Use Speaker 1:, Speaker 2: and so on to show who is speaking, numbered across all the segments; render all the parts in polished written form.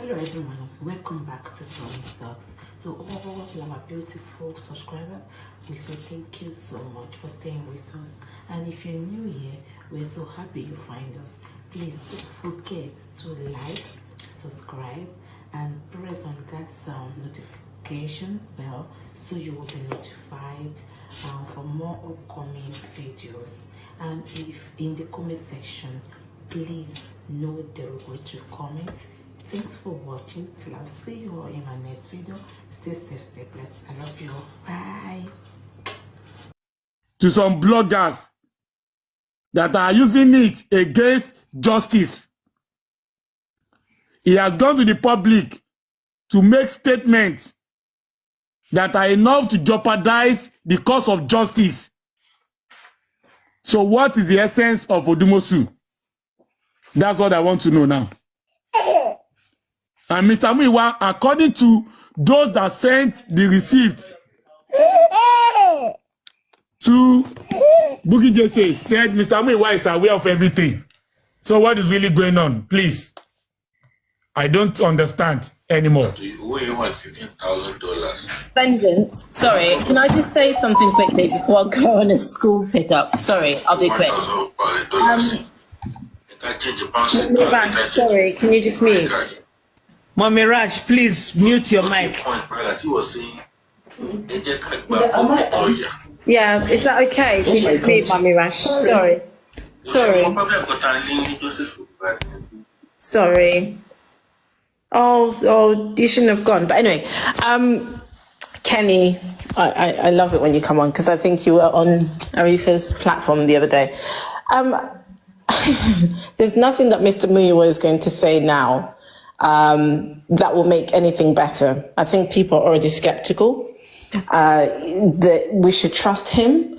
Speaker 1: Hello everyone, welcome back to Tony Talks. To all my beautiful subscribers, we say thank you so much for staying with us. And if you're new here, we're so happy you find us. Please don't forget to like, subscribe, and press on that notification bell so you will be notified for more upcoming videos. And if in the comment section, please no derogatory comments. Thanks for watching. Till I'll see you all in my next video. Stay safe, stay blessed. I love you all. Bye.
Speaker 2: To some bloggers that are using it against justice. He has gone to the public to make statements that are enough to jeopardize the cause of justice. So what is the essence of Odumosu? That's what I want to know now. And Mr. Muiwa, according to those that sent the receipt to Bukky Jesse, said Mr. Muiwa is aware of everything. So what is really going on? Please. I don't understand anymore.
Speaker 3: Who you want $15,000?
Speaker 4: Vengeance. Sorry, can I just say something quickly before I go on a school pickup? Sorry, I'll be quick. Sorry, can you just mute?
Speaker 5: Mommy Raj, please mute your mic.
Speaker 4: Yeah, is that okay? Can you just mute, Mommy Raj? Sorry. Sorry. Oh, you shouldn't have gone. But anyway, Kenny, I love it when you come on because I think you were on Arifa's platform the other day. There's nothing that Mr. Muiwa is going to say now that will make anything better. I think people are already skeptical that we should trust him.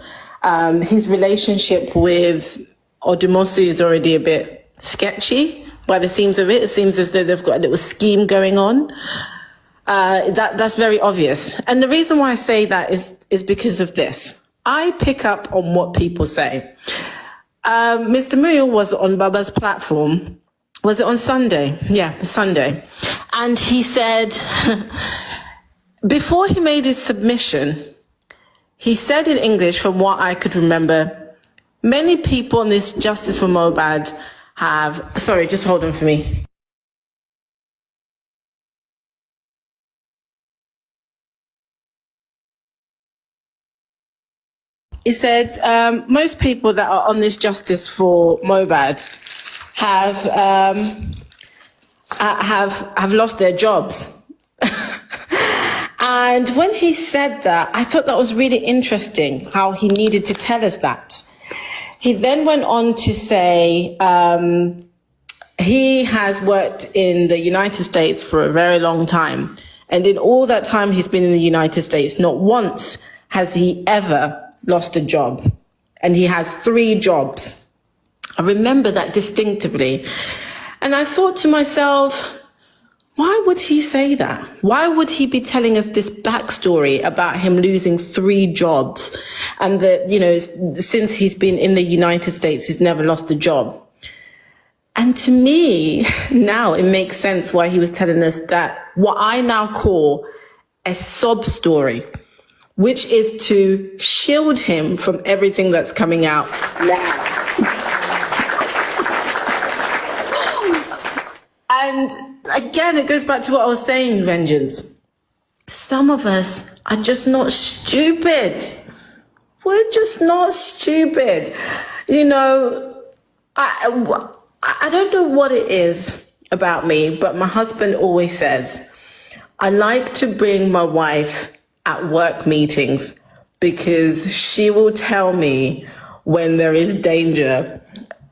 Speaker 4: His relationship with Odumosu is already a bit sketchy by the seams of it. It seems as though they've got a little scheme going on. That's very obvious. And the reason why I say that is because of this. I pick up on what people say. Mr. Muiwa was on Baba's platform. Was it on Sunday? Yeah, Sunday. And he said, before he made his submission, he said in English, from what I could remember, many people in this Justice for Mohbad have... Sorry, just hold on for me. He said, most people that are on this Justice for Mohbad have lost their jobs. And when he said that, I thought that was really interesting, how he needed to tell us that. He then went on to say he has worked in the United States for a very long time. And in all that time he's been in the United States, not once has he ever lost a job. And he had 3 jobs. I remember that distinctively. And I thought to myself, why would he say that? Why would he be telling us this backstory about him losing 3 jobs and that, you know, since he's been in the United States, he's never lost a job? And to me, now it makes sense why he was telling us that what I now call a sob story, which is to shield him from everything that's coming out now. And again, it goes back to what I was saying, Vengeance. Some of us are just not stupid. We're just not stupid. You know, I don't know what it is about me, but my husband always says, I like to bring my wife at work meetings because she will tell me when there is danger.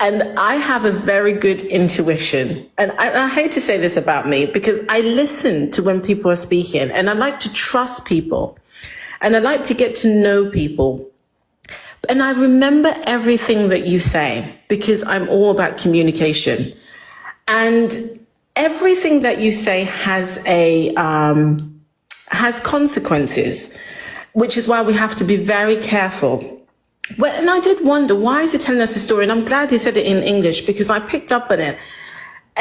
Speaker 4: And I have a very good intuition. And I hate to say this about me because I listen to when people are speaking and I like to trust people and I like to get to know people. And I remember everything that you say because I'm all about communication. And everything that you say has consequences, which is why we have to be very careful. Well, and I did wonder, why is he telling us the story? And I'm glad he said it in English because I picked up on it.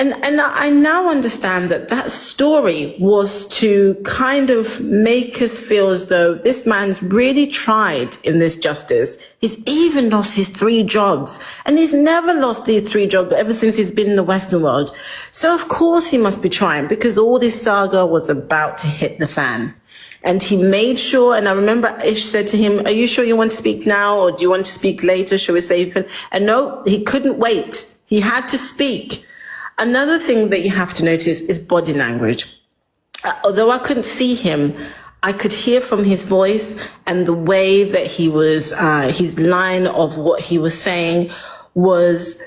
Speaker 4: And I now understand that story was to kind of make us feel as though this man's really tried in this justice. He's even lost his 3 jobs, and he's never lost these 3 jobs ever since he's been in the Western world. So of course he must be trying, because all this saga was about to hit the fan. And he made sure, and I remember Ish said to him, are you sure you want to speak now, or do you want to speak later? Shall we save it? And no, he couldn't wait. He had to speak. Another thing that you have to notice is body language. Although I couldn't see him, I could hear from his voice and the way that he was, his line of what he was saying was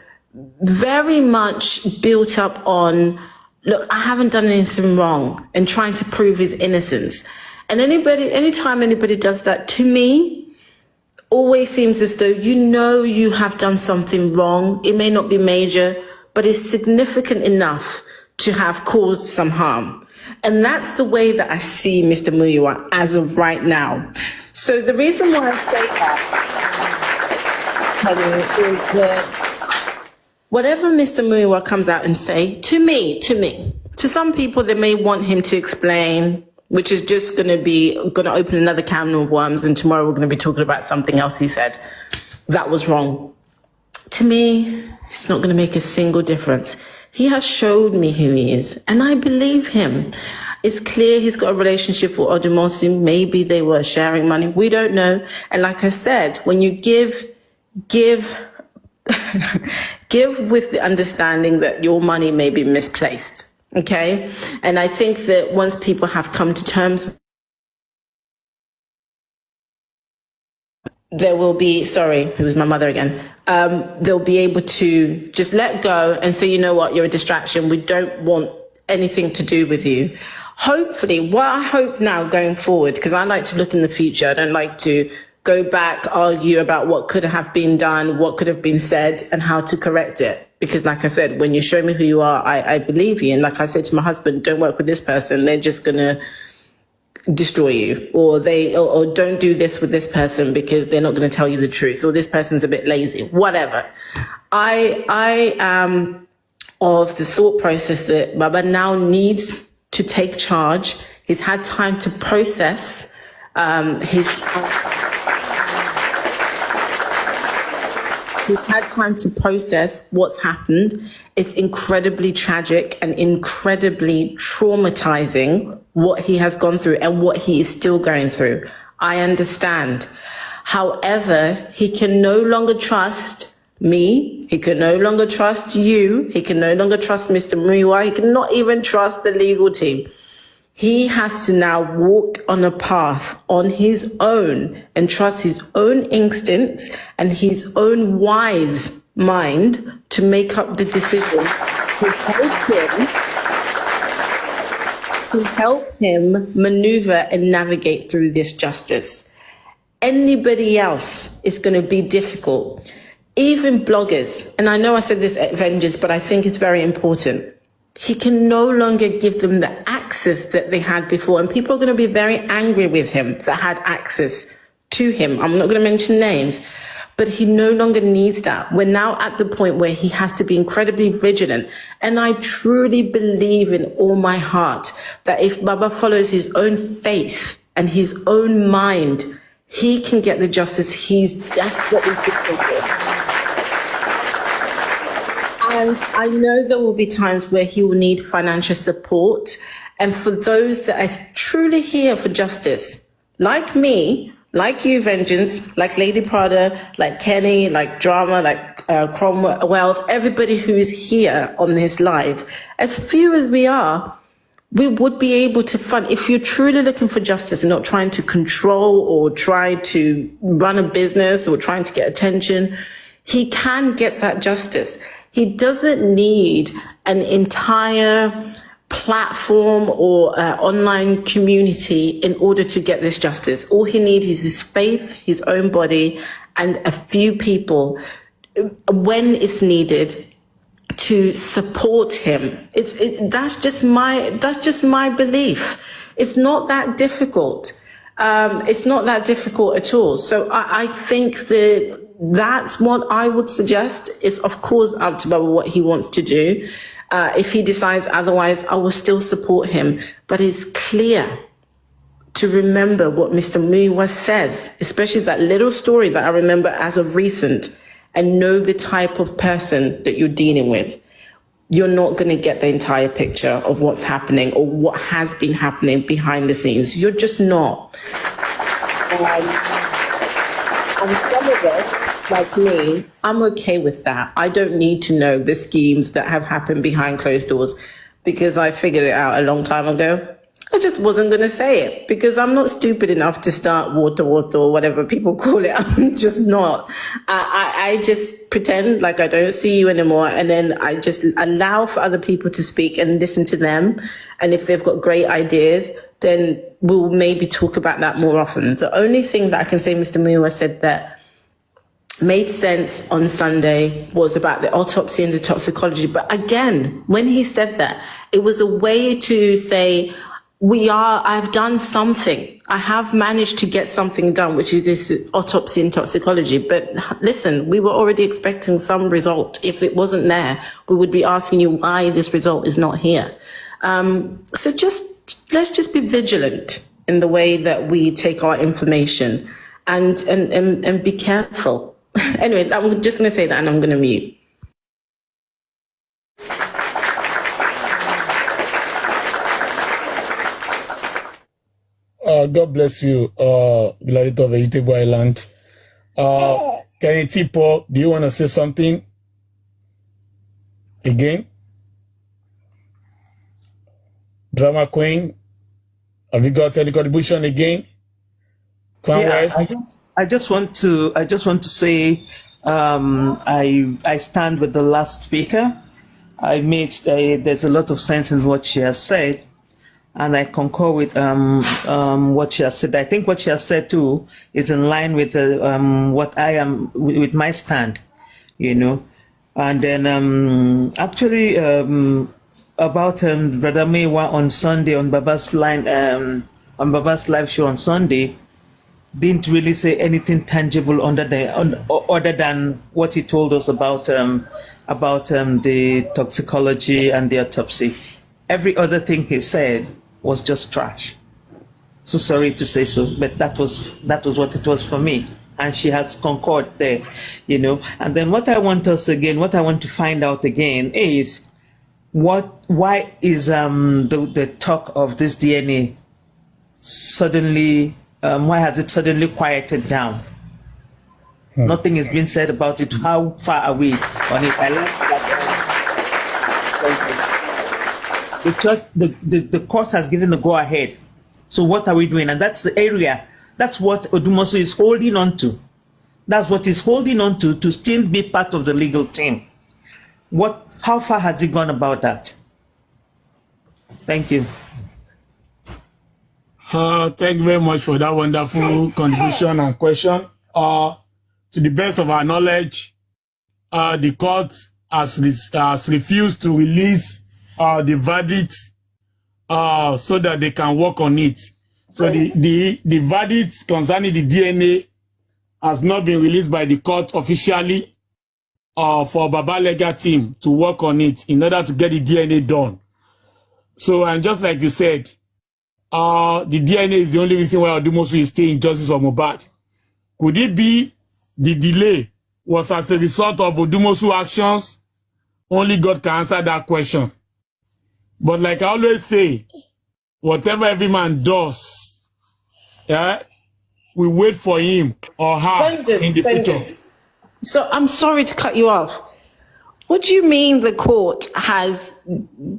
Speaker 4: very much built up on, look, I haven't done anything wrong, and trying to prove his innocence. And anytime anybody does that to me, always seems as though you have done something wrong. It may not be major, but it's significant enough to have caused some harm. And that's the way that I see Mr. Muyiwa as of right now. So the reason why I say that is that whatever Mr. Muyiwa comes out and say, to me, to some people, they may want him to explain, which is just going to open another can of worms, and tomorrow we're going to be talking about something else he said that was wrong. To me, it's not going to make a single difference. He has showed me who he is, and I believe him. It's clear he's got a relationship with Odumosu. Maybe they were sharing money. We don't know. And like I said, when you give with the understanding that your money may be misplaced. Okay? And I think that once people have come to terms, there will be, sorry, it was my mother again. They'll be able to just let go and say, you know what, you're a distraction. We don't want anything to do with you. Hopefully, what I hope now going forward, because I like to look in the future, I don't like to go back, argue about what could have been done, what could have been said, and how to correct it. Because like I said, when you show me who you are, I believe you. And like I said to my husband, don't work with this person. They're just going to destroy you, or don't do this with this person because they're not going to tell you the truth, or this person's a bit lazy, whatever. I am of the thought process that Baba now needs to take charge. He's had time to process He's had time to process what's happened. It's incredibly tragic and incredibly traumatizing what he has gone through and what he is still going through. I understand. However, he can no longer trust me. He can no longer trust you. He can no longer trust Mr. Muyiwa. He cannot even trust the legal team. He has to now walk on a path on his own and trust his own instincts and his own wise mind to make up the decision to help him maneuver and navigate through this justice. Anybody else is going to be difficult. Even bloggers, and I know I said this at Vengeance, but I think it's very important. He can no longer give them the access that they had before. And people are going to be very angry with him that had access to him. I'm not going to mention names, but he no longer needs that. We're now at the point where he has to be incredibly vigilant. And I truly believe in all my heart that if Baba follows his own faith and his own mind, he can get the justice he's desperately seeking for. And I know there will be times where he will need financial support. And for those that are truly here for justice, like me, like you, Vengeance, like Lady Prada, like Kenny, like Drama, like Cromwell Wealth, everybody who is here on this live, as few as we are, we would be able to fund. If you're truly looking for justice and not trying to control or try to run a business or trying to get attention, he can get that justice. He doesn't need an entire platform or online community in order to get this justice. All he needs is his faith, his own body, and a few people when it's needed to support him. That's just my belief. It's not that difficult. It's not that difficult at all. So I think that's what I would suggest. Is of course up to Baba what he wants to do. If he decides otherwise, I will still support him. But it's clear to remember what Mr. Muiwa says, especially that little story that I remember as of recent, and know the type of person that you're dealing with. You're not going to get the entire picture of what's happening or what has been happening behind the scenes. You're just not. And some of us, like me, I'm okay with that. I don't need to know the schemes that have happened behind closed doors because I figured it out a long time ago. I just wasn't going to say it because I'm not stupid enough to start water or whatever people call it. I'm just not. I just pretend like I don't see you anymore. And then I just allow for other people to speak and listen to them. And if they've got great ideas, then we'll maybe talk about that more often. The only thing that I can say Mr. Muiwa said that made sense on Sunday was about the autopsy and the toxicology. But again, when he said that, it was a way to say, I've done something. I have managed to get something done, which is this autopsy and toxicology. But listen, we were already expecting some result. If it wasn't there, we would be asking you why this result is not here. So let's just be vigilant in the way that we take our information and be careful. Anyway, I'm just going to say that and I'm going to mute.
Speaker 2: God bless you, Beloved of Vegetable Island. Kenny Tipo, do you want to say something again? Drama Queen, have you got any contribution again?
Speaker 5: Yeah, I just want to say I stand with the last speaker. There's a lot of sense in what she has said. And I concur with what she has said. I think what she has said too is in line with what I am with my stand, you know. And then actually about Brother Muiwa on Sunday on Baba's live show on Sunday, didn't really say anything tangible other than what he told us about the toxicology and the autopsy. Every other thing he said was just trash. So sorry to say so, but that was what it was for me. And she has concurred there, you know. And then what I want to find out again is why is the talk of this DNA suddenly why has it suddenly quieted down? Nothing is being said about it. How far are we on it? I like that. The court has given the go-ahead. So what are we doing? And that's the area. That's what Odumosu is holding on to. That's what he's holding on to still be part of the legal team. How far has he gone about that? Thank you.
Speaker 2: Thank you very much for that wonderful contribution and question. To the best of our knowledge, the court has refused to release the verdict so that they can work on it. So the verdict concerning the DNA has not been released by the court officially for Baba Lega team to work on it in order to get the DNA done. So, and just like you said, the DNA is the only reason why Odumosu is staying in justice for Mohbad. Could it be the delay was as a result of Odumosu actions? Only God can answer that question. But like I always say, whatever every man does, we wait for him or her in the future.
Speaker 4: So I'm sorry to cut you off. What do you mean the court has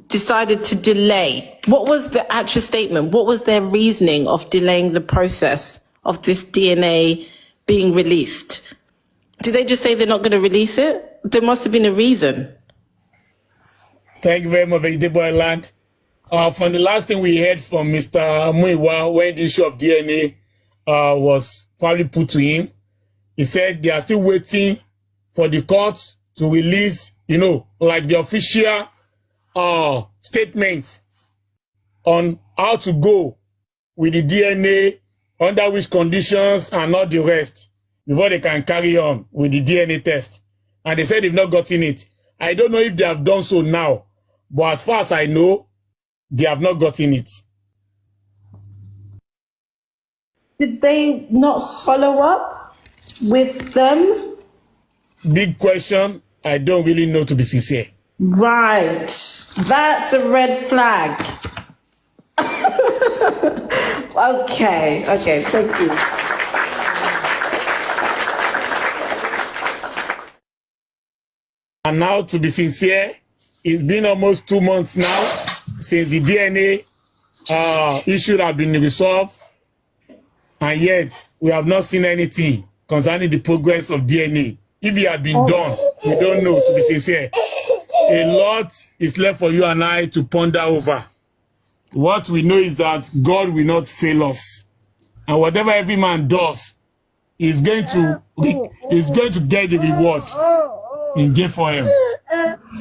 Speaker 4: decided to delay? What was the actual statement? What was their reasoning of delaying the process of this DNA being released? Did they just say they're not going to release it? There must have been a reason.
Speaker 2: Thank you very much, Vegetable Land. From the last thing we heard from Mr. Muiwa when the issue of DNA was probably put to him, he said they are still waiting for the court to release, like the official statement on how to go with the DNA, under which conditions and all the rest, before they can carry on with the DNA test. And they said they've not gotten it. I don't know if they have done so now, But as far as I know, they have not gotten it.
Speaker 4: Did they not follow up with them?
Speaker 2: Big question. I don't really know, to be sincere.
Speaker 4: Right. That's a red flag. Okay, thank you.
Speaker 2: And now, to be sincere, it's been almost 2 months now since the DNA issue has been resolved, and yet we have not seen anything concerning the progress of DNA. If it had been done, we don't know, to be sincere. A lot is left for you and I to ponder over. What we know is that God will not fail us. And whatever every man does, is going to get the reward in game for him.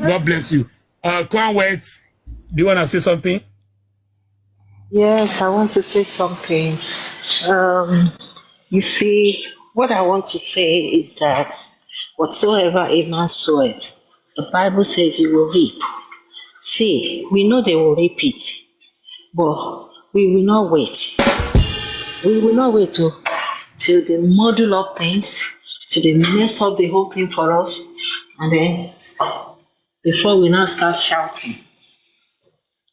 Speaker 2: God bless you. Conway, do you want to say something?
Speaker 6: Yes, I want to say something. You see, what I want to say is that whatsoever a man soweth, the Bible says he will reap. See, we know they will reap it, but we will not wait. We will not wait till they muddle up things, till they mess up the whole thing for us, and then before we now start shouting.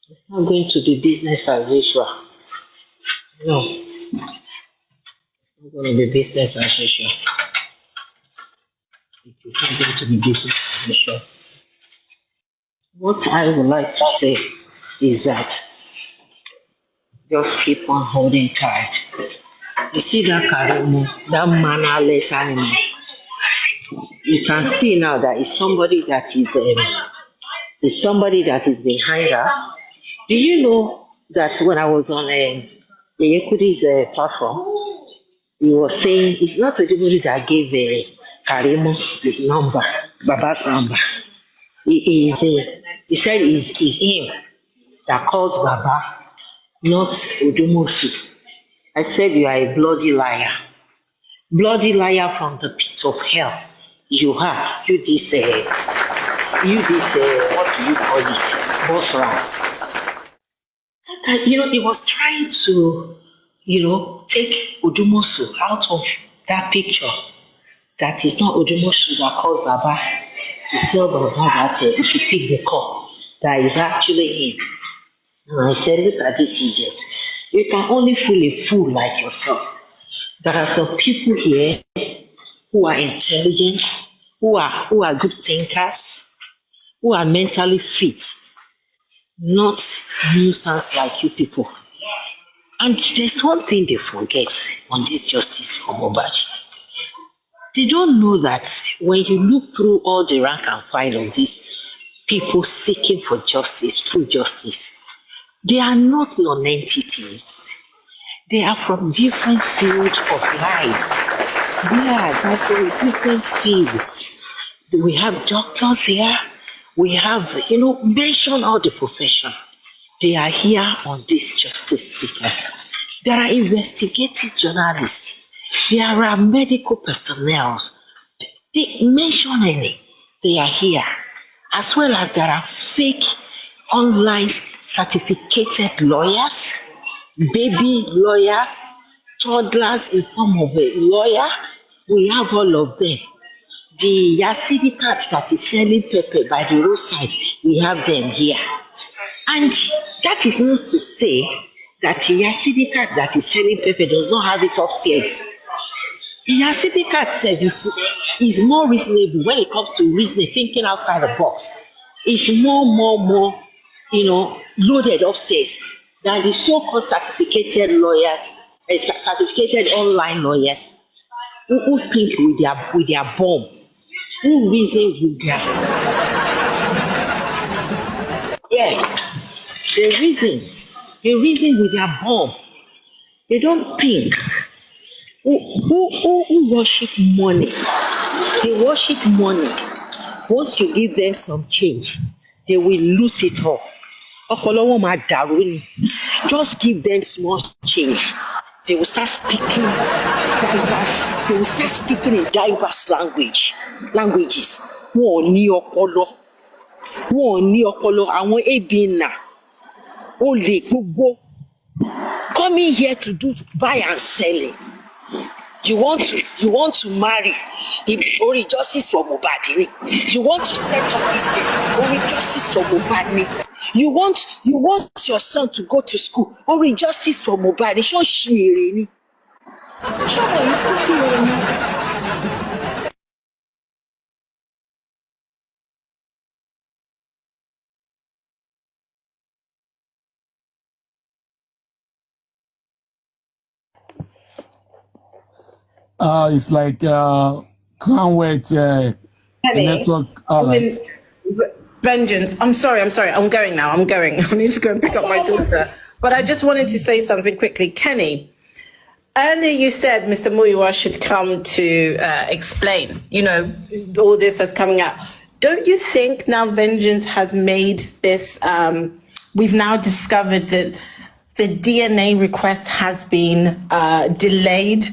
Speaker 6: It's not going to be business as usual. No, it's not going to be business as usual. It is not going to be business as usual. What I would like to say is that just keep on holding tight. You see that Karimo, that mannerless animal. You can see now that it's somebody that is behind her. Do you know that when I was on Yekudi's platform, he was saying it's not everybody that gave Karimo his number, Baba's number. He said it's him that called Baba, not Odumosu. I said you are a bloody liar. Bloody liar from the pit of hell. You are. You this, what do you call it? Boss rats. He was trying to, take Odumosu out of that picture. That is not Odumosu that called Baba to tell Baba that if he pick the call, that is actually him. And I said, look at this idiot. You can only fool a fool like yourself. There are some people here who are intelligent, who are good thinkers, who are mentally fit, not nuisance like you people. And there's one thing they forget on this justice for Mohbad. They don't know that when you look through all the rank and file of these people seeking for justice, true justice, they are not non-entities. They are from different fields of life. They're from different fields. We have doctors here. We have, mention all the profession. They are here on this justice seeker. There are investigative journalists. There are medical personnel. They mention any. They are here. As well as there are fake online certificated lawyers, baby lawyers, toddlers in form of a lawyer. We have all of them. The Yasidi cat that is selling pepper by the roadside, we have them here. And that is not to say that the Yasidi cat that is selling pepper does not have it upstairs. The Yasidi cat is more reasonable when it comes to reasoning, thinking outside the box. It's more, loaded upstairs than the so-called certificated lawyers, certificated online lawyers who think with their bomb, who reason with their they reason with their bomb. They don't think. Who worship money? They worship money. Once you give them some change, they will lose it all. Just give them small change. They will start speaking diverse. They will start speaking in diverse languages. wọn ò ní ọpọlọ àwọn abna olè gbogbo coming here to do buy and selling. You want to marry only justice for Mohbad ni. You want to set up business only justice for Mohbad ni. You want your son to go to school only justice for Mohbad ni. Ṣó ṣì èrè ni. Ṣó wọ̀ yìí kú sí èrè ni.
Speaker 2: It's like can't wait. Network.
Speaker 4: Vengeance. I'm sorry. I'm going now. I need to go and pick up my daughter. But I just wanted to say something quickly. Kenny, earlier you said Mr. Muyiwa should come to explain, all this that's coming out. Don't you think now Vengeance has made this, we've now discovered that the DNA request has been delayed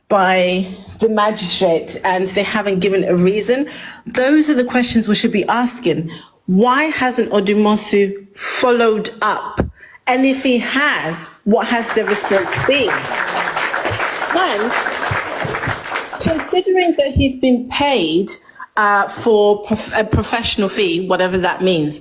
Speaker 4: by the magistrate and they haven't given a reason? Those are the questions we should be asking. Why hasn't Odumosu followed up? And if he has, what has the response been? And considering that he's been paid for a professional fee, whatever that means,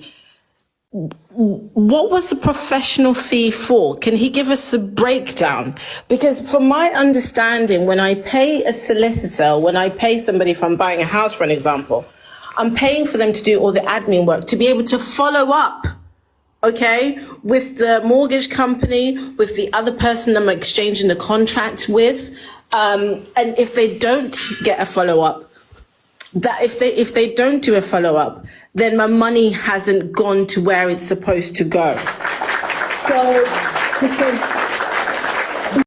Speaker 4: what was the professional fee for? Can he give us a breakdown? Because from my understanding, when I pay a solicitor, when I pay somebody if I'm buying a house, for an example, I'm paying for them to do all the admin work, to be able to follow up, okay, with the mortgage company, with the other person I'm exchanging the contract with. And if they don't get a follow-up, that if they don't do a follow-up, then my money hasn't gone to where it's supposed to go. So, because